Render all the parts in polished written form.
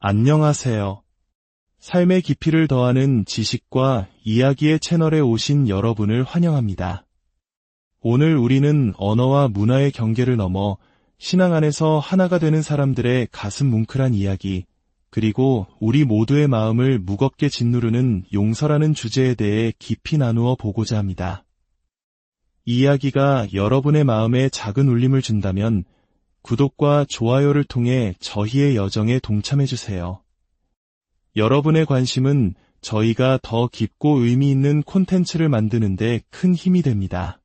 안녕하세요. 삶의 깊이를 더하는 지식과 이야기의 채널에 오신 여러분을 환영합니다. 오늘 우리는 언어와 문화의 경계를 넘어 신앙 안에서 하나가 되는 사람들의 가슴 뭉클한 이야기, 그리고 우리 모두의 마음을 무겁게 짓누르는 용서라는 주제에 대해 깊이 나누어 보고자 합니다. 이 이야기가 여러분의 마음에 작은 울림을 준다면 구독과 좋아요를 통해 저희의 여정에 동참해주세요. 여러분의 관심은 저희가 더 깊고 의미 있는 콘텐츠를 만드는 데 큰 힘이 됩니다.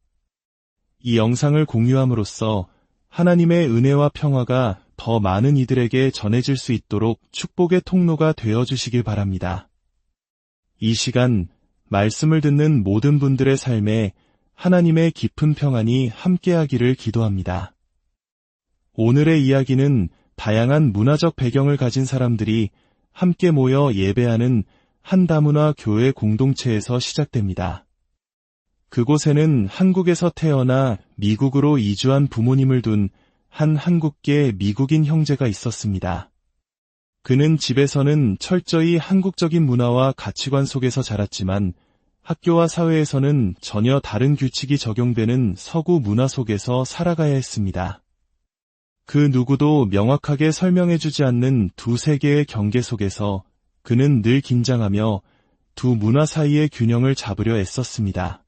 이 영상을 공유함으로써 하나님의 은혜와 평화가 더 많은 이들에게 전해질 수 있도록 축복의 통로가 되어주시길 바랍니다. 이 시간 말씀을 듣는 모든 분들의 삶에 하나님의 깊은 평안이 함께하기를 기도합니다. 오늘의 이야기는 다양한 문화적 배경을 가진 사람들이 함께 모여 예배하는 한 다문화 교회 공동체에서 시작됩니다. 그곳에는 한국에서 태어나 미국으로 이주한 부모님을 둔 한 한국계 미국인 형제가 있었습니다. 그는 집에서는 철저히 한국적인 문화와 가치관 속에서 자랐지만 학교와 사회에서는 전혀 다른 규칙이 적용되는 서구 문화 속에서 살아가야 했습니다. 그 누구도 명확하게 설명해주지 않는 두 세계의 경계 속에서 그는 늘 긴장하며 두 문화 사이의 균형을 잡으려 애썼습니다.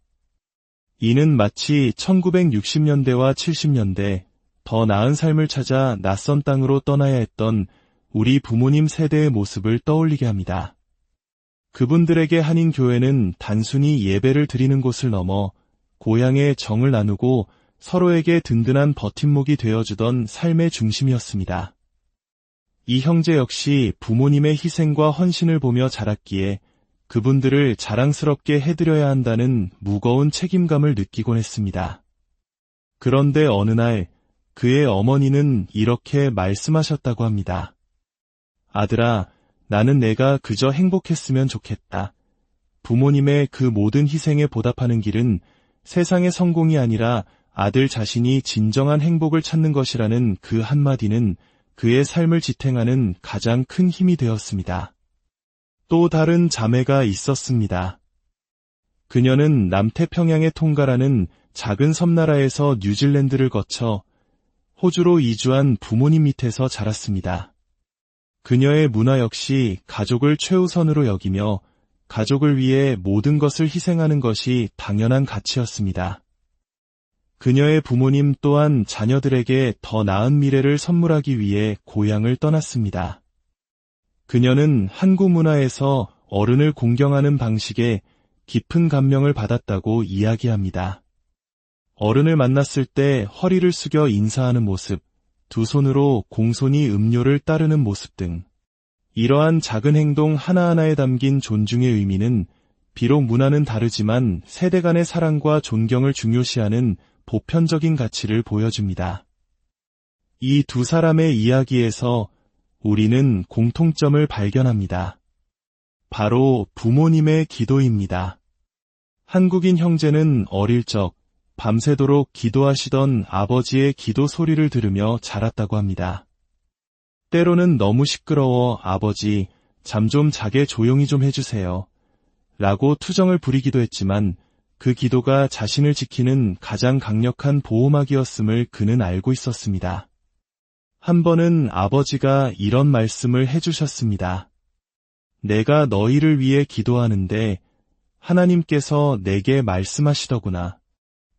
이는 마치 1960년대와 70년대 더 나은 삶을 찾아 낯선 땅으로 떠나야 했던 우리 부모님 세대의 모습을 떠올리게 합니다. 그분들에게 한인교회는 단순히 예배를 드리는 곳을 넘어 고향의 정을 나누고 서로에게 든든한 버팀목이 되어주던 삶의 중심이었습니다. 이 형제 역시 부모님의 희생과 헌신을 보며 자랐기에 그분들을 자랑스럽게 해드려야 한다는 무거운 책임감을 느끼곤 했습니다. 그런데 어느 날 그의 어머니는 이렇게 말씀하셨다고 합니다. 아들아, 나는 내가 그저 행복했으면 좋겠다. 부모님의 그 모든 희생에 보답하는 길은 세상의 성공이 아니라 아들 자신이 진정한 행복을 찾는 것이라는 그 한마디는 그의 삶을 지탱하는 가장 큰 힘이 되었습니다. 또 다른 자매가 있었습니다. 그녀는 남태평양의 통가라는 작은 섬나라에서 뉴질랜드를 거쳐 호주로 이주한 부모님 밑에서 자랐습니다. 그녀의 문화 역시 가족을 최우선으로 여기며 가족을 위해 모든 것을 희생하는 것이 당연한 가치였습니다. 그녀의 부모님 또한 자녀들에게 더 나은 미래를 선물하기 위해 고향을 떠났습니다. 그녀는 한국 문화에서 어른을 공경하는 방식에 깊은 감명을 받았다고 이야기합니다. 어른을 만났을 때 허리를 숙여 인사하는 모습, 두 손으로 공손히 음료를 따르는 모습 등 이러한 작은 행동 하나하나에 담긴 존중의 의미는 비록 문화는 다르지만 세대 간의 사랑과 존경을 중요시하는 보편적인 가치를 보여줍니다. 이 두 사람의 이야기에서 우리는 공통점을 발견합니다. 바로 부모님의 기도입니다. 한국인 형제는 어릴 적 밤새도록 기도하시던 아버지의 기도 소리를 들으며 자랐다고 합니다. 때로는 너무 시끄러워 아버지, 잠 좀 자게 조용히 좀 해주세요. 라고 투정을 부리기도 했지만 그 기도가 자신을 지키는 가장 강력한 보호막이었음을 그는 알고 있었습니다. 한 번은 아버지가 이런 말씀을 해주셨습니다. 내가 너희를 위해 기도하는데 하나님께서 내게 말씀하시더구나.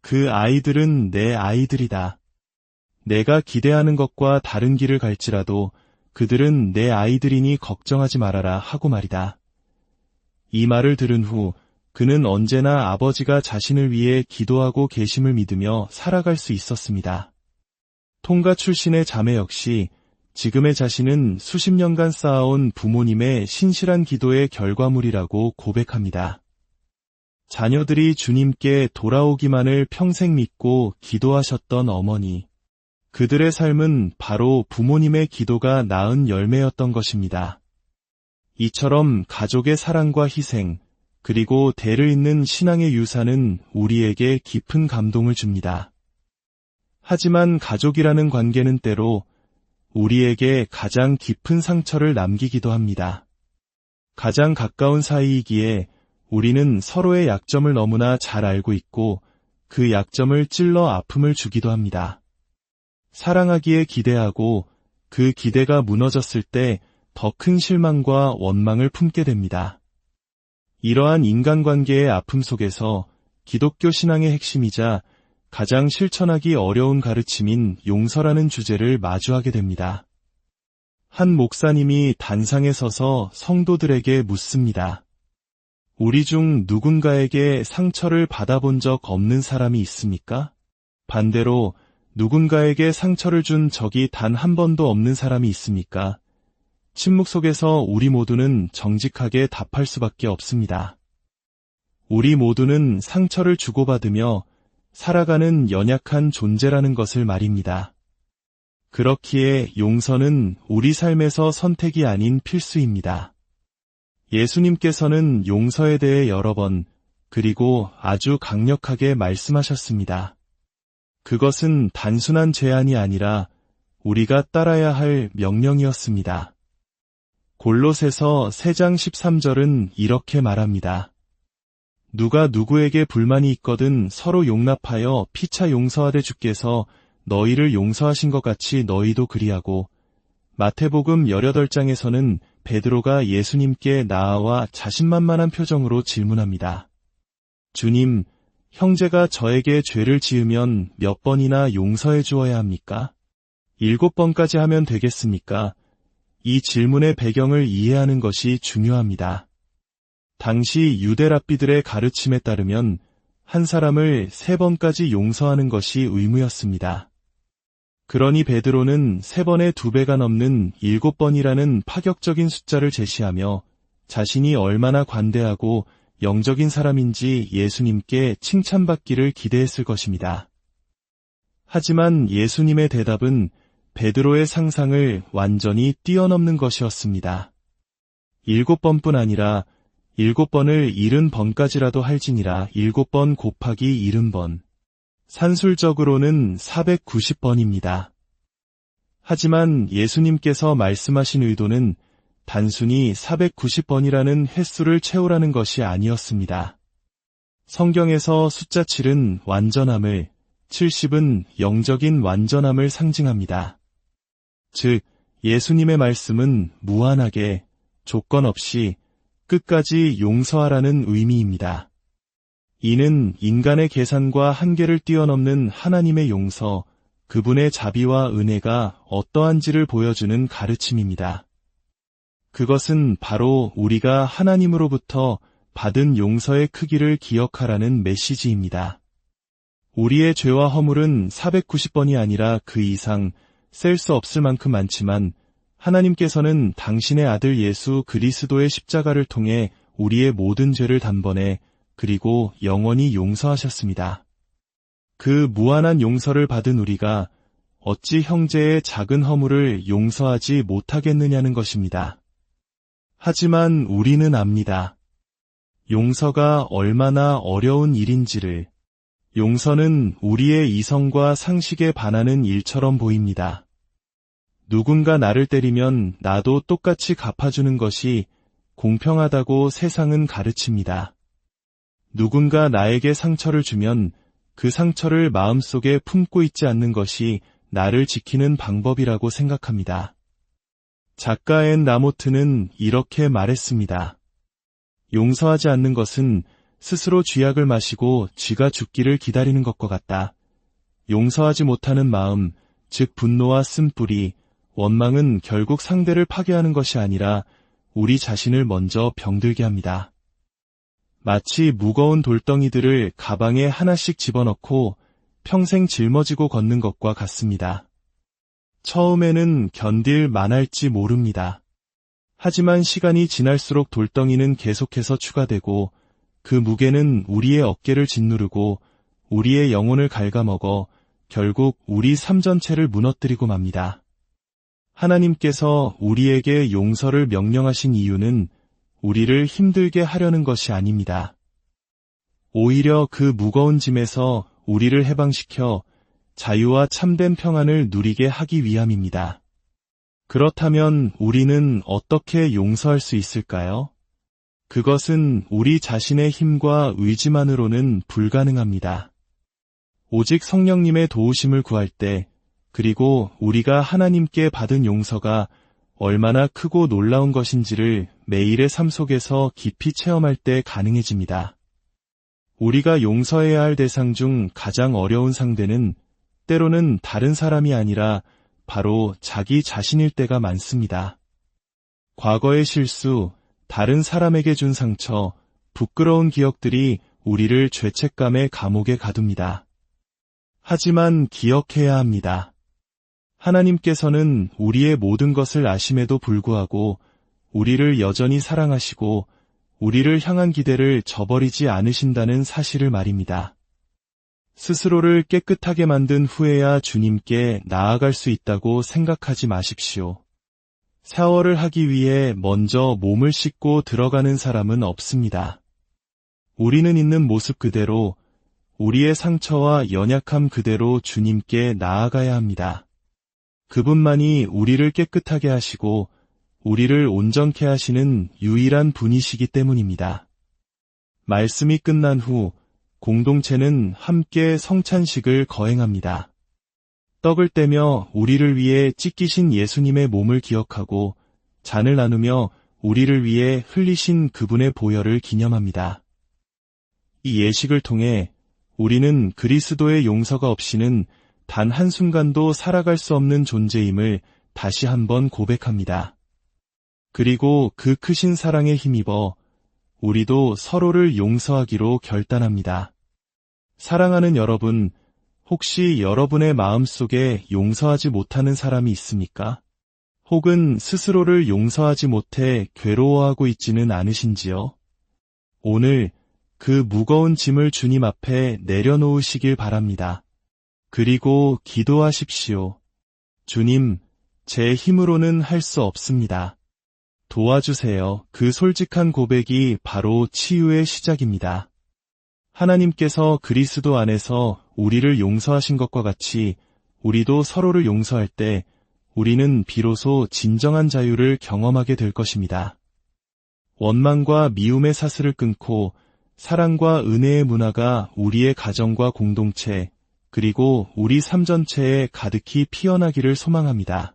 그 아이들은 내 아이들이다. 내가 기대하는 것과 다른 길을 갈지라도 그들은 내 아이들이니 걱정하지 말아라 하고 말이다. 이 말을 들은 후 그는 언제나 아버지가 자신을 위해 기도하고 계심을 믿으며 살아갈 수 있었습니다. 통가 출신의 자매 역시 지금의 자신은 수십 년간 쌓아온 부모님의 신실한 기도의 결과물이라고 고백합니다. 자녀들이 주님께 돌아오기만을 평생 믿고 기도하셨던 어머니. 그들의 삶은 바로 부모님의 기도가 낳은 열매였던 것입니다. 이처럼 가족의 사랑과 희생, 그리고 대를 잇는 신앙의 유산은 우리에게 깊은 감동을 줍니다. 하지만 가족이라는 관계는 때로 우리에게 가장 깊은 상처를 남기기도 합니다. 가장 가까운 사이이기에 우리는 서로의 약점을 너무나 잘 알고 있고 그 약점을 찔러 아픔을 주기도 합니다. 사랑하기에 기대하고 그 기대가 무너졌을 때 더 큰 실망과 원망을 품게 됩니다. 이러한 인간관계의 아픔 속에서 기독교 신앙의 핵심이자 가장 실천하기 어려운 가르침인 용서라는 주제를 마주하게 됩니다. 한 목사님이 단상에 서서 성도들에게 묻습니다. 우리 중 누군가에게 상처를 받아본 적 없는 사람이 있습니까? 반대로 누군가에게 상처를 준 적이 단 한 번도 없는 사람이 있습니까? 침묵 속에서 우리 모두는 정직하게 답할 수밖에 없습니다. 우리 모두는 상처를 주고받으며 살아가는 연약한 존재라는 것을 말입니다. 그렇기에 용서는 우리 삶에서 선택이 아닌 필수입니다. 예수님께서는 용서에 대해 여러 번 그리고 아주 강력하게 말씀하셨습니다. 그것은 단순한 제안이 아니라 우리가 따라야 할 명령이었습니다. 골로새서 3장 13절은 이렇게 말합니다. 누가 누구에게 불만이 있거든 서로 용납하여 피차 용서하되 주께서 너희를 용서하신 것 같이 너희도 그리하고. 마태복음 18장에서는 베드로가 예수님께 나아와 자신만만한 표정으로 질문합니다. 주님, 형제가 저에게 죄를 지으면 몇 번이나 용서해 주어야 합니까? 7번까지 하면 되겠습니까? 이 질문의 배경을 이해하는 것이 중요합니다. 당시 유대 랍비들의 가르침에 따르면 한 사람을 3번까지 용서하는 것이 의무였습니다. 그러니 베드로는 3번의 2배가 넘는 7번이라는 파격적인 숫자를 제시하며 자신이 얼마나 관대하고 영적인 사람인지 예수님께 칭찬받기를 기대했을 것입니다. 하지만 예수님의 대답은 베드로의 상상을 완전히 뛰어넘는 것이었습니다. 7번뿐 아니라 7번을 70번까지라도 할지니라 7번 곱하기 70번. 산술적으로는 490번입니다. 하지만 예수님께서 말씀하신 의도는 단순히 490번이라는 횟수를 채우라는 것이 아니었습니다. 성경에서 숫자 7은 완전함을, 70은 영적인 완전함을 상징합니다. 즉, 예수님의 말씀은 무한하게, 조건 없이 끝까지 용서하라는 의미입니다. 이는 인간의 계산과 한계를 뛰어넘는 하나님의 용서, 그분의 자비와 은혜가 어떠한지를 보여주는 가르침입니다. 그것은 바로 우리가 하나님으로부터 받은 용서의 크기를 기억하라는 메시지입니다. 우리의 죄와 허물은 490번이 아니라 그 이상 셀 수 없을 만큼 많지만 하나님께서는 당신의 아들 예수 그리스도의 십자가를 통해 우리의 모든 죄를 단번에 그리고 영원히 용서하셨습니다. 그 무한한 용서를 받은 우리가 어찌 형제의 작은 허물을 용서하지 못하겠느냐는 것입니다. 하지만 우리는 압니다. 용서가 얼마나 어려운 일인지를. 용서는 우리의 이성과 상식에 반하는 일처럼 보입니다. 누군가 나를 때리면 나도 똑같이 갚아주는 것이 공평하다고 세상은 가르칩니다. 누군가 나에게 상처를 주면 그 상처를 마음속에 품고 있지 않는 것이 나를 지키는 방법이라고 생각합니다. 작가 앤 라모트는 이렇게 말했습니다. 용서하지 않는 것은 스스로 쥐약을 마시고 쥐가 죽기를 기다리는 것과 같다. 용서하지 못하는 마음, 즉 분노와 쓴뿌리, 원망은 결국 상대를 파괴하는 것이 아니라 우리 자신을 먼저 병들게 합니다. 마치 무거운 돌덩이들을 가방에 하나씩 집어넣고 평생 짊어지고 걷는 것과 같습니다. 처음에는 견딜 만할지 모릅니다. 하지만 시간이 지날수록 돌덩이는 계속해서 추가되고 그 무게는 우리의 어깨를 짓누르고 우리의 영혼을 갉아먹어 결국 우리 삶 전체를 무너뜨리고 맙니다. 하나님께서 우리에게 용서를 명령하신 이유는 우리를 힘들게 하려는 것이 아닙니다. 오히려 그 무거운 짐에서 우리를 해방시켜 자유와 참된 평안을 누리게 하기 위함입니다. 그렇다면 우리는 어떻게 용서할 수 있을까요? 그것은 우리 자신의 힘과 의지만으로는 불가능합니다. 오직 성령님의 도우심을 구할 때, 그리고 우리가 하나님께 받은 용서가 얼마나 크고 놀라운 것인지를 매일의 삶 속에서 깊이 체험할 때 가능해집니다. 우리가 용서해야 할 대상 중 가장 어려운 상대는 때로는 다른 사람이 아니라 바로 자기 자신일 때가 많습니다. 과거의 실수, 다른 사람에게 준 상처, 부끄러운 기억들이 우리를 죄책감의 감옥에 가둡니다. 하지만 기억해야 합니다. 하나님께서는 우리의 모든 것을 아심에도 불구하고 우리를 여전히 사랑하시고 우리를 향한 기대를 저버리지 않으신다는 사실을 말입니다. 스스로를 깨끗하게 만든 후에야 주님께 나아갈 수 있다고 생각하지 마십시오. 샤워를 하기 위해 먼저 몸을 씻고 들어가는 사람은 없습니다. 우리는 있는 모습 그대로, 우리의 상처와 연약함 그대로 주님께 나아가야 합니다. 그분만이 우리를 깨끗하게 하시고 우리를 온전케 하시는 유일한 분이시기 때문입니다. 말씀이 끝난 후 공동체는 함께 성찬식을 거행합니다. 떡을 떼며 우리를 위해 찢기신 예수님의 몸을 기억하고 잔을 나누며 우리를 위해 흘리신 그분의 보혈을 기념합니다. 이 예식을 통해 우리는 그리스도의 용서가 없이는 단 한순간도 살아갈 수 없는 존재임을 다시 한번 고백합니다. 그리고 그 크신 사랑에 힘입어 우리도 서로를 용서하기로 결단합니다. 사랑하는 여러분, 혹시 여러분의 마음속에 용서하지 못하는 사람이 있습니까? 혹은 스스로를 용서하지 못해 괴로워하고 있지는 않으신지요? 오늘 그 무거운 짐을 주님 앞에 내려놓으시길 바랍니다. 그리고 기도하십시오. 주님, 제 힘으로는 할 수 없습니다. 도와주세요. 그 솔직한 고백이 바로 치유의 시작입니다. 하나님께서 그리스도 안에서 우리를 용서하신 것과 같이 우리도 서로를 용서할 때 우리는 비로소 진정한 자유를 경험하게 될 것입니다. 원망과 미움의 사슬을 끊고 사랑과 은혜의 문화가 우리의 가정과 공동체, 그리고 우리 삶 전체에 가득히 피어나기를 소망합니다.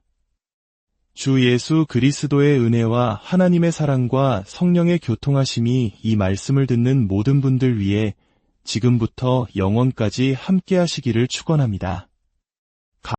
주 예수 그리스도의 은혜와 하나님의 사랑과 성령의 교통하심이 이 말씀을 듣는 모든 분들 위해 지금부터 영원까지 함께 하시기를 축원합니다.